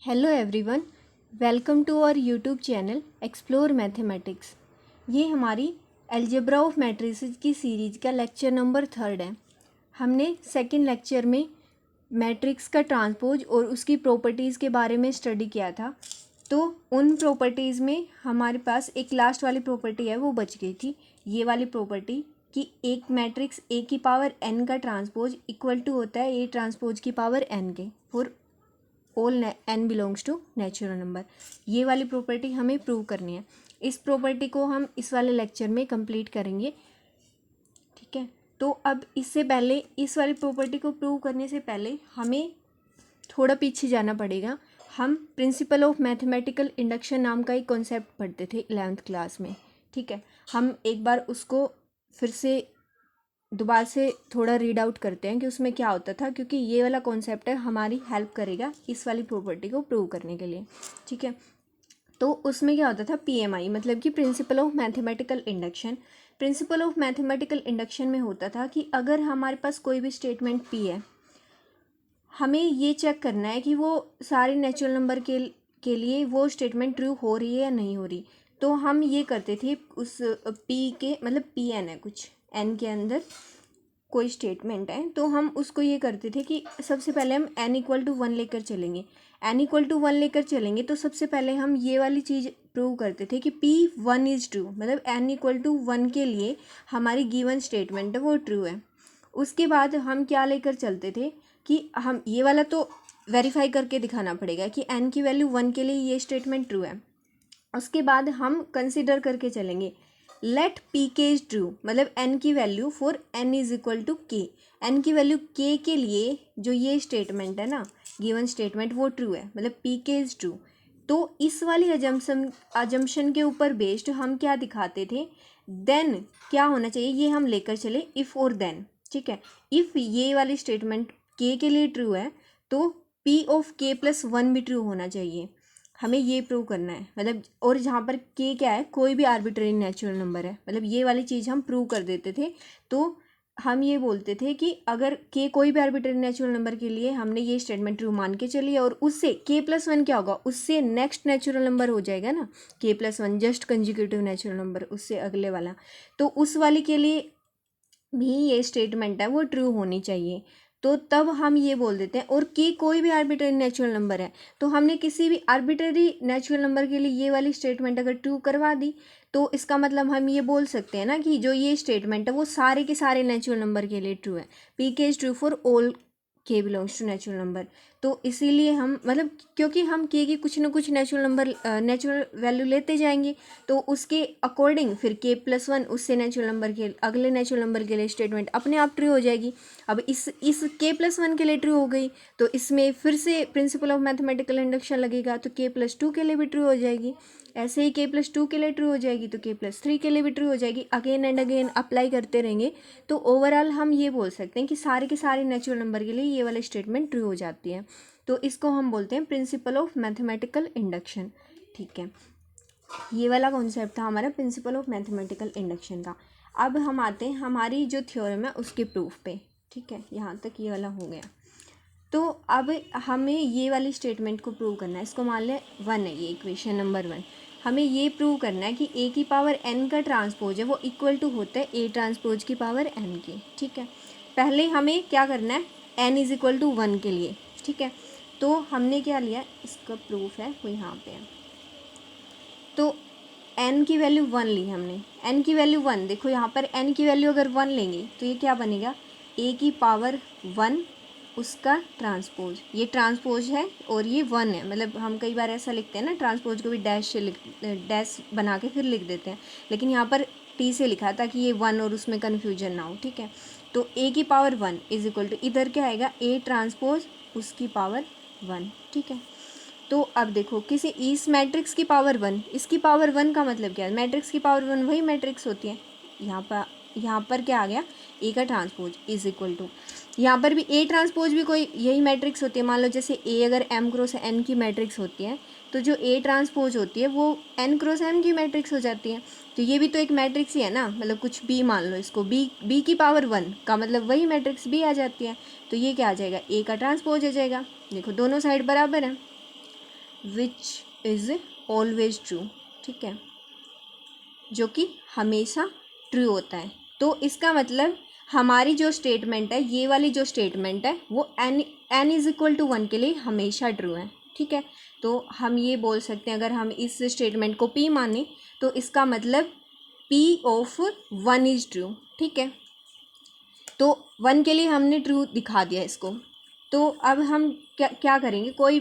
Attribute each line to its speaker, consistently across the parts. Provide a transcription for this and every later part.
Speaker 1: Hello everyone, welcome to our YouTube channel explore mathematics. ये हमारी algebra of matrices की series का lecture number 3 है। हमने सेकंड लेक्चर में मैट्रिक्स का ट्रांसपोज और उसकी प्रॉपर्टीज़ के बारे में स्टडी किया था। तो उन प्रॉपर्टीज़ में हमारे पास एक लास्ट वाली प्रॉपर्टी है, वो बच गई थी। ये वाली प्रॉपर्टी कि एक मैट्रिक्स ए की पावर एन का ट्रांसपोज इक्वल टू होता है ए ट्रांसपोज की पावर एन के for all N belongs to natural number. ये वाली प्रॉपर्टी हमें प्रूव करनी है। इस प्रॉपर्टी को हम इस वाले लेक्चर में कंप्लीट करेंगे, ठीक है। तो अब इससे पहले, इस वाली प्रॉपर्टी को प्रूव करने से पहले हमें थोड़ा पीछे जाना पड़ेगा। हम प्रिंसिपल ऑफ मैथमेटिकल इंडक्शन नाम का एक कॉन्सेप्ट पढ़ते थे 11th क्लास में, ठीक है। हम एक बार उसको फिर से दोबारा से थोड़ा रीड आउट करते हैं कि उसमें क्या होता था, क्योंकि ये वाला कॉन्सेप्ट है हमारी हेल्प करेगा इस वाली प्रॉपर्टी को प्रूव करने के लिए, ठीक है। तो उसमें क्या होता था, पीएमआई मतलब कि principle of mathematical induction. Principle of mathematical induction में होता था कि अगर हमारे पास कोई भी स्टेटमेंट पी है, हमें ये चेक करना है कि वो सारे नेचुरल नंबर के लिए वो स्टेटमेंट ट्रू हो रही है या नहीं हो रही। तो हम ये करते थे उस पी के, मतलब पी एन है, कुछ एन के अंदर कोई स्टेटमेंट है, तो हम उसको ये करते थे कि सबसे पहले हम n इक्वल टू 1 लेकर चलेंगे। n इक्वल टू 1 लेकर चलेंगे तो सबसे पहले हम ये वाली चीज़ प्रूव करते थे कि p1 इज़ ट्रू, मतलब n इक्वल टू 1 के लिए हमारी गिवन स्टेटमेंट है वो ट्रू है। उसके बाद हम क्या लेकर चलते थे कि हम ये वाला तो वेरीफाई करके दिखाना पड़ेगा कि n की वैल्यू 1 के लिए ये स्टेटमेंट ट्रू है। उसके बाद हम कंसिडर करके चलेंगे let P K is true, मतलब एन की value for N is equal to K. N की वैल्यू के लिए जो ये स्टेटमेंट है ना, गिवन स्टेटमेंट, वो ट्रू है, मतलब पी के इज ट्रू। तो इस वाली अजम्पशन के ऊपर बेस्ड हम क्या दिखाते थे, देन क्या होना चाहिए ये हम लेकर चले इफ़ और देन, ठीक है। इफ़ ये वाली स्टेटमेंट के लिए ट्रू है तो पी ऑफ के प्लस 1 भी ट्रू होना चाहिए। हमें ये प्रूव करना है, मतलब, और जहाँ पर के क्या है, कोई भी आर्बिट्रेरी नेचुरल नंबर है, मतलब ये वाली चीज़ हम प्रूव कर देते थे। तो हम ये बोलते थे कि अगर के कोई भी आर्बिट्रेरी नेचुरल नंबर के लिए हमने ये स्टेटमेंट ट्रू मान के चली, और उससे के प्लस 1 क्या होगा, उससे नेक्स्ट नेचुरल नंबर हो जाएगा ना, के plus 1 just consecutive natural number, उससे अगले वाला। तो उस वाले के लिए भी ये स्टेटमेंट है वो ट्रू होनी चाहिए। तो तब हम ये बोल देते हैं, और के कोई भी आर्बिट्रेरी नेचुरल नंबर है, तो हमने किसी भी आर्बिट्रेरी नेचुरल नंबर के लिए ये वाली स्टेटमेंट अगर ट्रू करवा दी, तो इसका मतलब हम ये बोल सकते हैं ना कि जो ये स्टेटमेंट है वो सारे के सारे नेचुरल नंबर के लिए ट्रू है। P K is true for all के बिलोंग्स टू नेचुरल नंबर। तो इसीलिए हम, मतलब, क्योंकि हम के की कुछ ना कुछ नेचुरल नंबर नेचुरल वैल्यू लेते जाएंगे, तो उसके अकॉर्डिंग फिर के प्लस 1 उससे नेचुरल नंबर के अगले नेचुरल नंबर के लिए स्टेटमेंट अपने आप ट्रू हो जाएगी। अब इस के प्लस 1 के लिए ट्रू हो गई, तो इसमें फिर से प्रिंसिपल ऑफ मैथमेटिकल इंडक्शन लगेगा, तो के प्लस 2 के लिए भी ट्रू हो जाएगी। ऐसे ही के प्लस 2 के लिए ट्रू हो जाएगी तो के प्लस 3 के लिए भी ट्रू हो जाएगी। अगेन एंड अगेन अप्लाई करते रहेंगे, तो ओवरऑल हम ये बोल सकते हैं कि सारे के सारे नेचुरल नंबर के लिए ये वाली स्टेटमेंट ट्रू हो जाती है। तो इसको हम बोलते हैं प्रिंसिपल ऑफ मैथमेटिकल इंडक्शन, ठीक है। ये वाला कॉन्सेप्ट था हमारा प्रिंसिपल ऑफ मैथमेटिकल इंडक्शन का। अब हम आते हैं हमारी जो थ्योरम है उसके प्रूफ पे, ठीक है। यहाँ तक ये वाला हो गया। तो अब हमें ये वाली स्टेटमेंट को प्रूव करना है। इसको मान लें 1 है, ये इक्वेशन नंबर 1। हमें ये प्रूव करना है कि ए की पावर एन का ट्रांसपोज है वो इक्वल टू होता है ए ट्रांसपोज की पावर एन की, ठीक है। पहले हमें क्या करना है, एन इज इक्वल टू 1 के लिए, ठीक है। तो हमने क्या लिया, इसका प्रूफ है वो यहाँ पे है। तो n की वैल्यू 1 ली हमने, n की वैल्यू 1, देखो यहाँ पर n की वैल्यू अगर 1 लेंगे तो ये क्या बनेगा, a की पावर 1 उसका ट्रांसपोज। ये ट्रांसपोज है और ये 1 है, मतलब हम कई बार ऐसा लिखते हैं ना, ट्रांसपोज को भी डैश बना के फिर लिख देते हैं, लेकिन यहाँ पर t से लिखा ताकि ये 1 और उसमें कन्फ्यूजन ना हो, ठीक है। तो a की पावर 1 इज इक्वल टू, इधर क्या आएगा, a ट्रांसपोज उसकी पावर 1, ठीक है। तो अब देखो, किसी इस मैट्रिक्स की पावर 1, इसकी पावर 1 का मतलब क्या है, मैट्रिक्स की पावर 1 वही मैट्रिक्स होती है। यहाँ पर क्या आ गया, ए का ट्रांसपोज इज इक्वल टू, यहाँ पर भी ए ट्रांसपोज भी कोई यही मैट्रिक्स होती है। मान लो जैसे ए अगर एम क्रॉस एन की मैट्रिक्स होती है, तो जो ए ट्रांसपोज होती है वो एन क्रॉस एम की मैट्रिक्स हो जाती है। तो ये भी तो एक मैट्रिक्स ही है ना, मतलब कुछ बी मान लो इसको, बी की पावर 1 का मतलब वही मैट्रिक्स बी आ जाती है। तो ये क्या आ जाएगा, ए का ट्रांसपोज आ जाएगा। देखो दोनों साइड बराबर है। विच इज़ ऑलवेज ट्रू, ठीक है, जो कि हमेशा ट्रू होता है। तो इसका मतलब हमारी जो स्टेटमेंट है, ये वाली जो स्टेटमेंट है वो n इज इक्वल टू 1 के लिए हमेशा ट्रू है, ठीक है। तो हम ये बोल सकते हैं, अगर हम इस स्टेटमेंट को p माने तो इसका मतलब p ऑफ 1 इज ट्रू, ठीक है। तो 1 के लिए हमने ट्रू दिखा दिया इसको। तो अब हम क्या करेंगे, कोई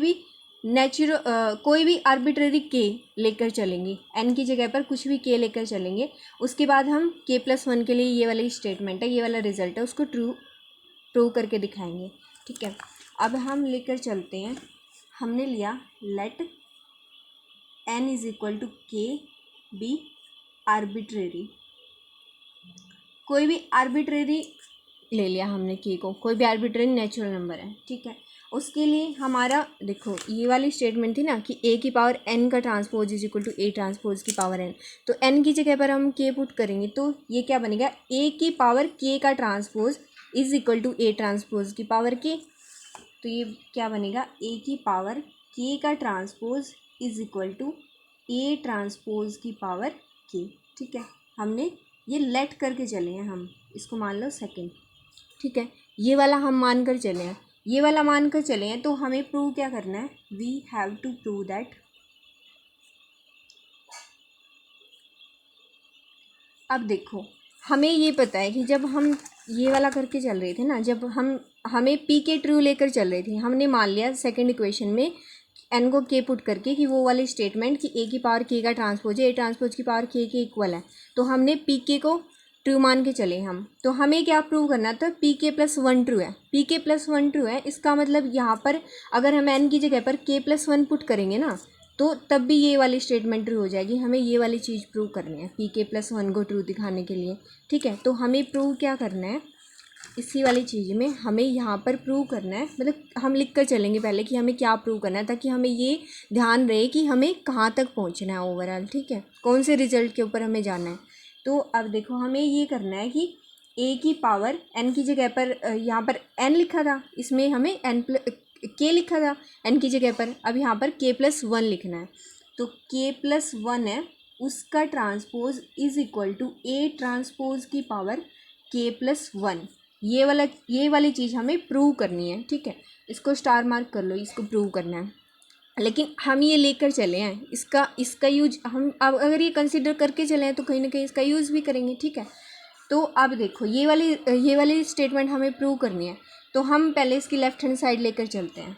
Speaker 1: भी आर्बिट्रेरी के लेकर चलेंगे, n की जगह पर कुछ भी के लेकर चलेंगे। उसके बाद हम k+1 के लिए ये वाली स्टेटमेंट है, ये वाला रिजल्ट है, उसको ट्रू प्रूव करके दिखाएंगे, ठीक है। अब हम लेकर चलते हैं, हमने लिया let n is equal to K be arbitrary. कोई भी आर्बिट्रेरी ले लिया हमने के को, कोई भी आर्बिट्रेरी नेचुरल नंबर है, ठीक है। उसके लिए हमारा देखो ये वाली स्टेटमेंट थी ना कि a की पावर n का transpose is equal to a transpose की पावर n। तो n की जगह पर हम k पुट करेंगे तो ये क्या बनेगा, a की पावर k का transpose is equal to a transpose की पावर k। तो ये क्या बनेगा, a की पावर k का transpose is equal to a transpose की पावर k, ठीक है। हमने ये लेट करके चले हैं, हम इसको मान लो सेकेंड, ठीक है। ये वाला हम मान कर चले हैं, ये वाला मान कर चले हैं। तो हमें प्रूव क्या करना है, we have to prove that, अब देखो हमें ये पता है कि जब हम ये वाला करके चल रहे थे ना, जब हमें पी के ट्रू लेकर चल रहे थे, हमने मान लिया सेकंड इक्वेशन में एन को के पुट करके कि वो वाली स्टेटमेंट कि ए की पावर के का ट्रांसपोज है, ए ट्रांसपोज की पावर के इक्वल है। तो हमने पी के को ट्रू मान के चले हम। तो हमें क्या प्रूव करना था, पी के प्लस 1 ट्रू है, पी के प्लस 1 ट्रू है। इसका मतलब यहाँ पर अगर हम एन की जगह पर के प्लस 1 पुट करेंगे ना, तो तब भी ये वाली स्टेटमेंट ट्रू हो जाएगी। हमें ये वाली चीज़ प्रूव करनी है पी के प्लस 1 को ट्रू दिखाने के लिए, ठीक है। तो हमें प्रूव क्या करना है, इसी वाली चीज़ में हमें यहाँ पर प्रूव करना है, मतलब हम लिख कर चलेंगे पहले कि हमें क्या प्रूव करना है, ताकि हमें ये ध्यान रहे कि हमें कहाँ तक पहुँचना है ओवरऑल, ठीक है, कौन से रिजल्ट के ऊपर हमें जाना है। तो अब देखो हमें ये करना है कि a की पावर n की जगह पर यहाँ पर n लिखा था, इसमें हमें k लिखा था n की जगह पर, अब यहाँ पर k+1 लिखना है। तो k+1 है, उसका transpose is equal to a transpose की पावर k+1। ये वाली चीज़ हमें प्रूव करनी है, ठीक है। इसको स्टार मार्क कर लो, इसको प्रूव करना है। लेकिन हम ये लेकर चले हैं, इसका यूज हम अब अगर ये कंसिडर करके चले हैं तो कहीं ना कहीं इसका यूज़ भी करेंगे, ठीक है। तो अब देखो ये वाली स्टेटमेंट हमें प्रूव करनी है। तो हम पहले इसकी लेफ्ट हैंड साइड लेकर चलते हैं,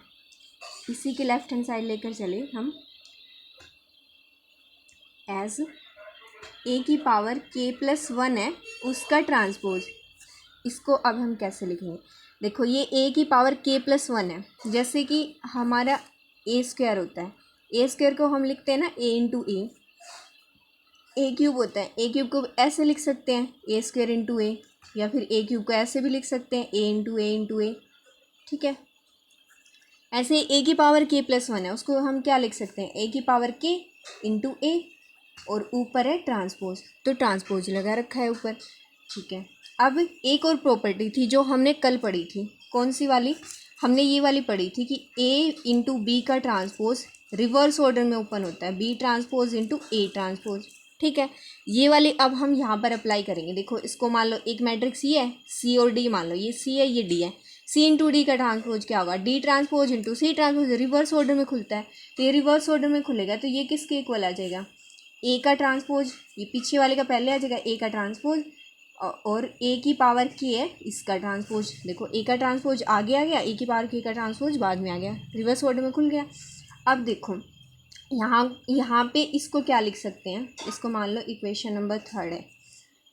Speaker 1: इसी की लेफ्ट हैंड साइड लेकर चले हम, एज a की पावर k+1 है, उसका ट्रांसपोज। इसको अब हम कैसे लिखेंगे, देखो ये a की पावर k+1 है, जैसे कि हमारा a स्क्वायर होता है, a स्क्वायर को हम लिखते हैं ना a इंटू a क्यूब होता है, a क्यूब को ऐसे लिख सकते हैं a स्क्वायर इंटू a, या फिर a क्यूब को ऐसे भी लिख सकते हैं a इंटू a, ठीक है। ऐसे a की पावर k+1 है, उसको हम क्या लिख सकते हैं, a की पावर k इंटू a, और ऊपर है ट्रांसपोज, तो ट्रांसपोज लगा रखा है ऊपर, ठीक है। अब एक और प्रॉपर्टी थी जो हमने कल पढ़ी थी, कौन सी वाली, हमने ये वाली पढ़ी थी कि a इंटू बी का ट्रांसपोज रिवर्स ऑर्डर में ओपन होता है, b transpose into a transpose, ठीक है। ये वाली अब हम यहाँ पर अप्लाई करेंगे। देखो इसको मान लो एक मैट्रिक्स ये है, c और d मान लो, ये c है ये d है, c इंटू डी का ट्रांसपोज क्या होगा, d transpose into c transpose, reverse order में खुलता है, तो ये रिवर्स ऑर्डर में खुलेगा, तो ये किसके इक्वल आ जाएगा, a का ट्रांसपोज, ये पीछे वाले का पहले आ जाएगा a का ट्रांसपोज, और a की पावर k है इसका ट्रांसपोज। देखो a का ट्रांसपोज आगे आ गया, a की पावर k का ट्रांसपोज बाद में आ गया, रिवर्स ऑर्डर में खुल गया। अब देखो यहाँ पे इसको क्या लिख सकते हैं, इसको मान लो इक्वेशन नंबर 3 है।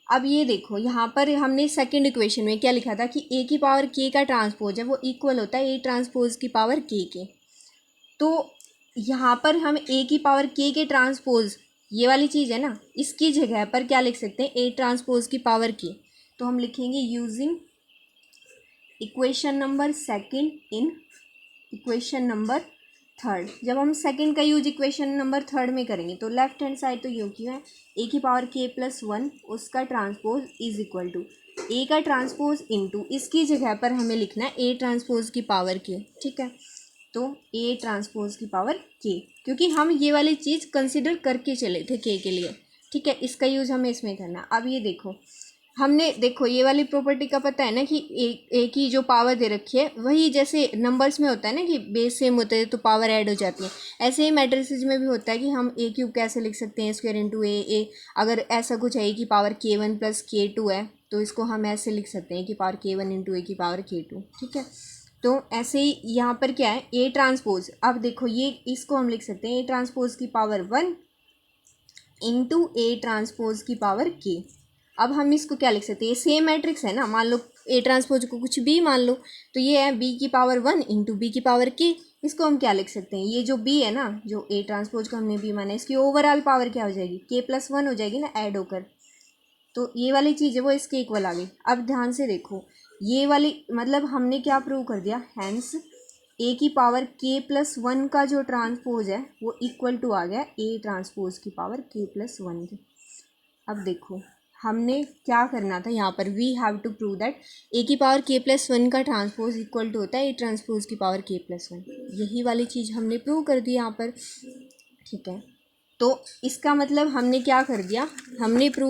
Speaker 1: अब ये देखो यहाँ पर हमने सेकंड इक्वेशन में क्या लिखा था कि a की पावर k का ट्रांसपोज है वो इक्वल होता है a ट्रांसपोज की पावर k के। तो यहाँ पर हम a की पावर k के ट्रांसपोज, ये वाली चीज़ है ना, इसकी जगह पर क्या लिख सकते हैं, a ट्रांसपोज की पावर k। तो हम लिखेंगे using equation number second in equation number third. जब हम सेकंड का यूज इक्वेशन नंबर थर्ड में करेंगे तो लेफ्ट हैंड साइड तो यो क्यों है, a की पावर k+1 उसका transpose is equal to a का ट्रांसपोज इंटू, इसकी जगह पर हमें लिखना है a ट्रांसपोज की पावर k, ठीक है। तो A ट्रांसपोज की पावर K, क्योंकि हम ये वाली चीज़ कंसिडर करके चले थे K के लिए, ठीक है। इसका यूज़ हमें इसमें करना। अब ये देखो, हमने देखो ये वाली प्रॉपर्टी का पता है ना कि एक ही जो पावर दे रखी है वही जैसे नंबर्स में होता है ना कि बेस सेम होते हैं तो पावर ऐड हो जाती है, ऐसे ही मैट्रिसेस में भी होता है कि हम ए क्यूब कैसे लिख सकते हैं, स्क्वायर इंटू ए। अगर ऐसा कुछ है कि पावर K1 प्लस K2 है तो इसको हम ऐसे लिख सकते हैं कि पावर K1 इंटू ए की पावर K2, ठीक है। तो ऐसे ही यहाँ पर क्या है, ए ट्रांसपोज। अब देखो ये इसको हम लिख सकते हैं ए ट्रांसपोज की पावर 1 इंटू ए ट्रांसपोज की पावर K। अब हम इसको क्या लिख सकते हैं, ये सेम मैट्रिक्स है ना, मान लो ए ट्रांसपोज को कुछ बी मान लो, तो ये है बी की पावर 1 इंटू बी की पावर K। इसको हम क्या लिख सकते हैं, ये जो बी है ना, जो ए ट्रांसपोज को हमने बी माना है, इसकी ओवरऑल पावर क्या हो जाएगी, K+1 हो जाएगी ना ऐड होकर। तो ये वाली चीज़ है वो इसके इक्वल आ गई। अब ध्यान से देखो, ये वाली मतलब हमने क्या प्रूव कर दिया, हैंस ए की पावर K+1 का जो ट्रांसपोज है वो इक्वल टू आ गया ए ट्रांसपोज की पावर K+1 के। अब देखो हमने क्या करना था यहाँ पर, we have to prove that A की पावर K+1 का ट्रांसपोज इक्वल टू होता है ए ट्रांसपोज की पावर K+1। यही वाली चीज़ हमने प्रूव कर दी यहाँ पर, ठीक है। तो इसका मतलब हमने क्या कर दिया, हमने प्रूव